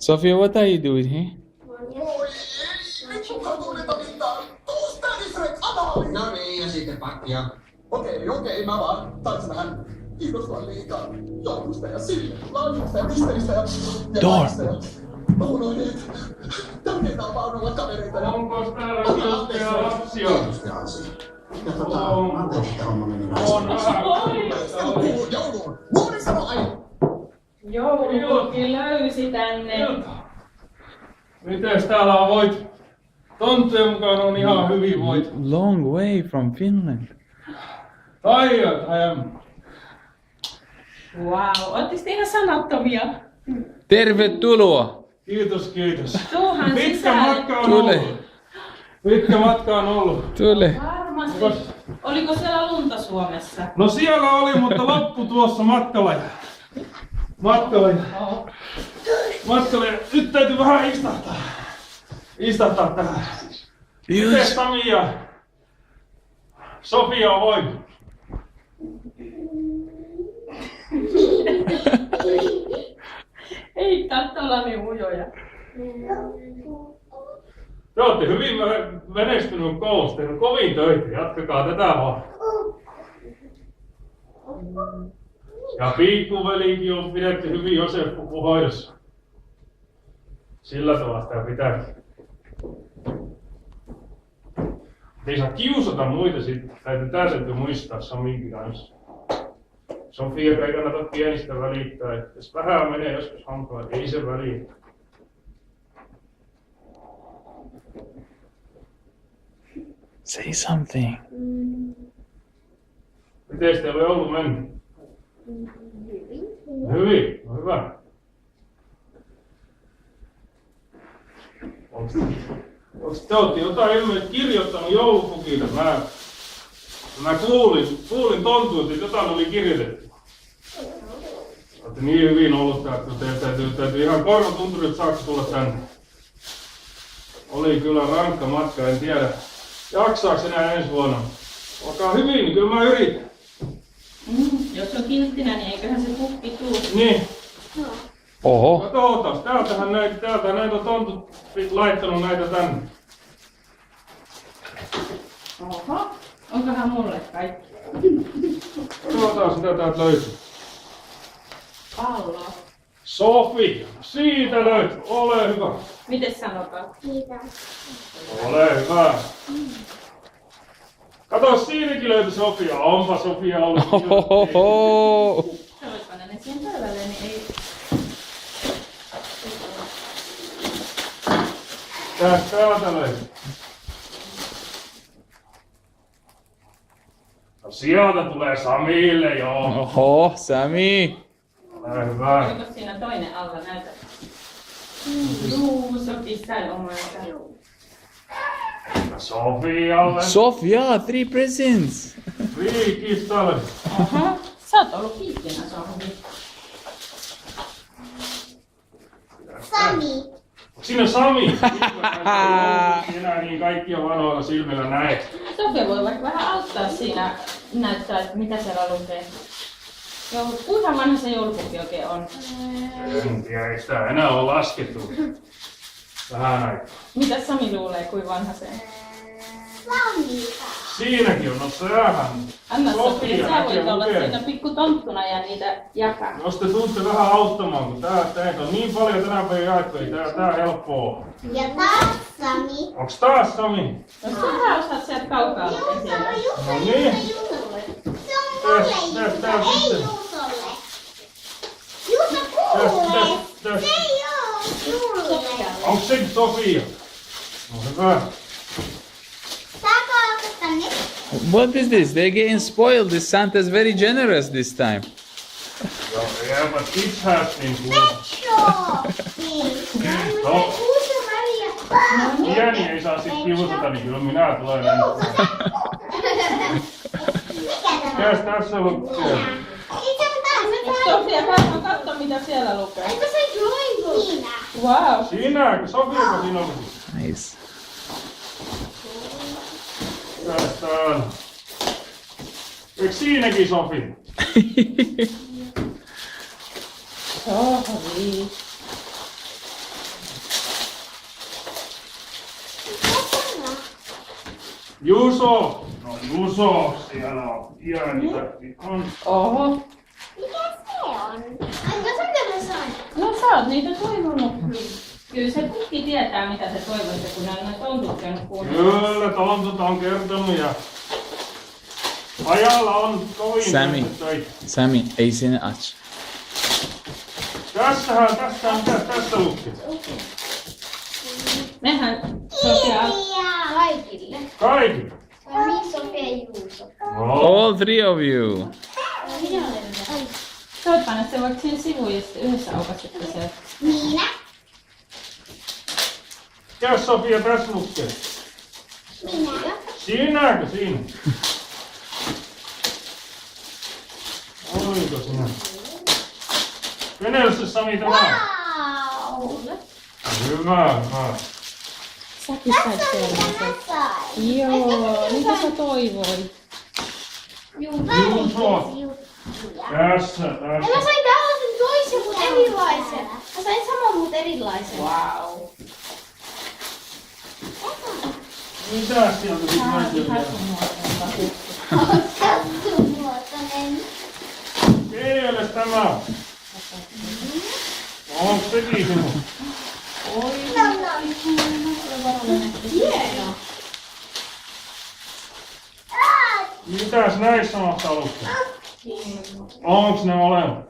Sophia, what are you doing here? No niin, ja sitten pakkia. Okei, mä vaan taisin vähän kiinnostua liikaa joutusta ja sille, laajuudesta ja mysteeristä ja Door. mä unohdin, että tärkeintä on vaan olla kavereita ja... Onko täällä kiltteja lapsia? Tietysti asia. Ja anteeksi, että homma meni näin. Jouluun! Muuri sano aina! Joulupukin löysi tänne. Mites täällä on voit? Tonttujen mukaan on ihan hyvin voit. Long way from Finland. Tired I am. Wow, ootteko te ihan sanattomia? Tervetuloa! Kiitos. Tuuhan Pitkä sisälle. matka on Tule. ollut. Pitkä matka on ollut. Tule. Varmasti. Oliko siellä lunta Suomessa? No siellä oli, mutta loppu tuossa matkalla. Matkalla. Nyt täytyy vähän istahtaa tähän. Miten Yes. Sami ja Sofia on voinut? Ei kattolla niin ujoja. Te olette hyvin menestynyt koulussa, tehnyt kovin töitä. Jatkakaa tätä vaan. Ja piikkuvelikin on pidetty hyvin Josef hoidossa. Sillä tavalla sitä pitääkin. Ei saa kiusata muita sitten. Täytyy muistaa Saminkin kanssa. Sofia ei kannata pienistä välittää. Että jos vähän menee joskus hankala, ei se väliä. Say something. Miten teillä on ollut mennyt? Hyvin, no hyvä. Onko te olette jotain ilmeisesti kirjoittanut joulupukille? Mä kuulin tontuilta, että jotain oli kirjoitettu. Olette niin hyvin ollut täällä, että teidän täytyy ihan korvatunturit saakka tulla tänne. Oli kyllä rankka matka, en tiedä. Jaksaaks enää ensi vuonna? Olkaa hyvin, niin kyllä mä yritän. Jos on kilttinä, niin eiköhän se pukki tuu. Niin. Oho. Katsotaan, täältähän näitä on tontut laittanut näitä tänne. Oho. Onkohan mulle kaikki? Katsotaan mitä täältä löytyy. Pallo. Sofia, siitä löytyy. Ole hyvä. Miten sanotaan? Ole hyvä. Kato, siinäkin löytyi Sofia. Onpa Sofia ollut. Ohoho. Se voisi panna ne siihen pöydälle, niin ei... Täältä löytyy. No sieltä tulee Samille, joo. Oho, Sami. Ole hyvä. Oliko siinä toinen alla näytä? Juu, sopii sitä omansa. Sofialle. Sofia, 3 presents. Riikistalle. Aha. Sä oot ollut kiittinä, Sofi. Sami. Siinä Sami. Enää niin kaikkia vanhoilla silmillä näet. Sofia voi vaikka vähän auttaa siinä näyttää, että mitä siellä lukee. Kuinka vanha se joulupukki oikein on? En tiedä, ei sitä enää ole laskettu. Vähän aikaa. Mitä Sami luulee, kuinka vanha se on? Samiika. Siinäkin on, no sehän. Anna Sofia, Sofia sä voit näkee olla lukee. siinä pikku tonttuna ja niitä jakaa. Jos te tuutte vähän auttamaan, kun teitä on niin paljon tänä päivänä jaettu, ei tää helppoa. Ja taas Sami. Onks taas Sami? Jos sä vähän osaat sieltä kaukaa lukea Juuso, siellä. Juuso, No niin. Juusolle. Se on mulle Juuso, ei Juusolle. Juuso kuulee. Se ei oo mulle. Onks se Sofia? No hyvä. Saako ottaa ne? What is this? They're getting spoiled. This Santa's very generous this time. Joo, yeah, but kids has niin kuin... Shopping. No. Juuso Maria. Pieni ei saa sit kiusata, niin kyllä minä tulen. Juuso, sä Mikä tämä Mikäs on? tässä lukee? Itse taas. Sofia, pääsee katsomaan mitä siellä lukee. Eikö se join siinä? Wow. Siinä, Sofiako siinä on? Nice. Täällä. Eikö siinäkin Sofi? Sofi. Juso! No Juso, siellä on pieni täkki. Oho. Mikä se on? Ai, mitä mä sain? No sä oot niitä toivonut. Kyllä se kukki tietää mitä se toivotte, kun on noin tontut käynyt kuunnella. Kyllä, tontut on kertonut ja ajalla on kovin Sami. töitä. Sami, ei sinne ach. Mitä tässä lukee? Mehän Sofia Kaikille. Kaikki. Sami, Sofia ja Juuso. No. All three of you. Minä olen. Toivotaan, että se voit siihen sivuun ja sitten yhdessä aukaisette se. Minä. Mikä Sofia tässä lukee? Minä. Sinäkö siinä? Oliko sinä? Kenelle se Sami tämä on? Wow. Hyvä. Säkin sait Tässä on mitä sellaisen. mä sain. Joo, mitä sä toivoit? Juuso. Tässä. Ja mä sain tällaisen toisen, mutta erilaisen. Mä sain saman, mutta erilaisen. Wow. Mitä sieltä sitten Tää on löytyy? ihan sun muotoinen. Kasvumuotoinen. Keelle tämä on? Onko sekin sinun? Hieno. Mitäs näissä mahtaa lukea? Onks ne molemmat?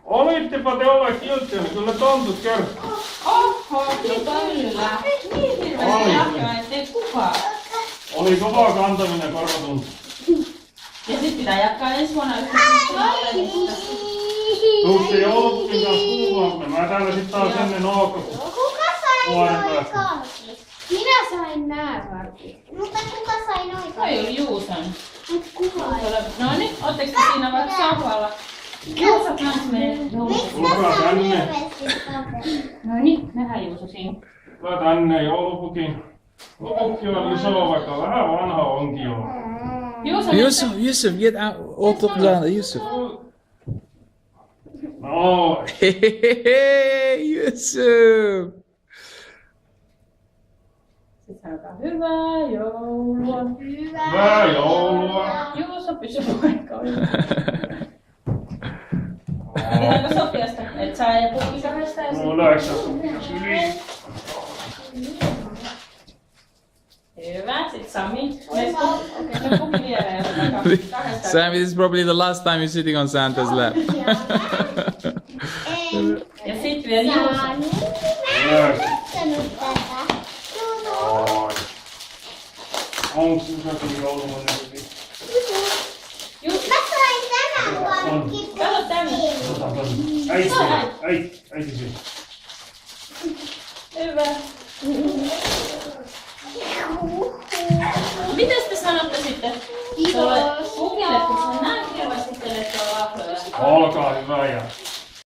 Olittepa te olleet kilttiä, niin kyllä tontut kertoo. Oho, kyllä. Niin hirveästi jahkaa, ettei kukaan. Oli kova kantaminen korvatuntu. Ja sit pitää jatkaa ensi vuonna yhtä. Tuutte joulupukin kanssa kuulaan, mä täällä sit taas ennen Ookko. Kuka sai Vuoden noin päästä. karkit? Minä sain nää karkit. Mutta kuka sai noin Toi karkit? oli Juuson. Mut kuka ei? No niin, ootteko te siinä vaikka sohvalla? Juuso kans menee Miksi joulupukin. tässä on tänne. hirveästi paperia? No niin, nähdään Juuso siinä. Tule tänne joulupukin. Lopukki on iso, vaikka vähän vanha onkin jo. Juuso, Yusuf, get out. Oot opgedaan, Yusuf. No, Hehehe, Yusuf. sit sanotaan hyvää joulua. hyvää joulua. Juuso pysy paikoilla. Pitääkö Sofiasta, et saa ja pukki kahdesta ja No, läksä syli. hyvä, sit Sami. Me pukki viereen ja otetaan kahdesta. Sammy, this is probably the last time you're sitting on Santa's lap. Ja sit vielä Juuso. Sami, mä en kattonut tätä. Oi. Onks Jusakin joulumainen syli? Mä sain tämän karkin. Kato tänne. Äiti syli. Hyvä. Mites te sanotte sitten? Kiitos. Pukille, kun sä näin hirveästi teille tuolla lahjoja. Olkaa hyvä ja